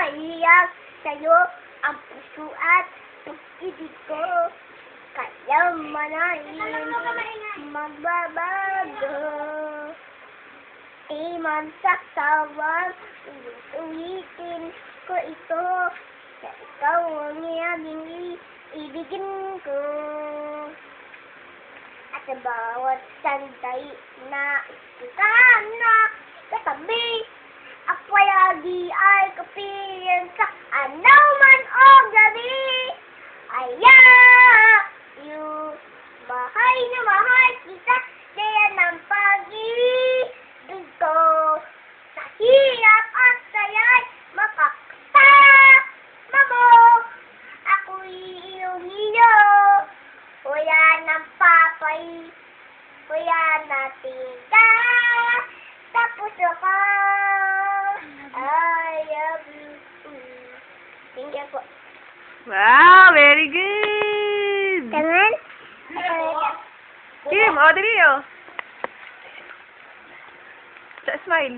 Mahihiyag sa'yo ang puso at pag-ibig ko. Kaya manahin magbabago. Di man saksawang ulitin ko ito. Sa ikaw ang ibigin ko. At sa bawat sandali na ikanak katabi, ako lagi ay kapiling sa man o gabi. You, mahal na mahal kita, kaya ng pag-ibig ko. Sa hirap at saya'y makakasama mo. Ako'y iyong hilo, wala nang papay, wala natin ka. Tapos ako, I love you. Thank you po. Wow, very good! Tangan? Kim, o, dali, o. Smile.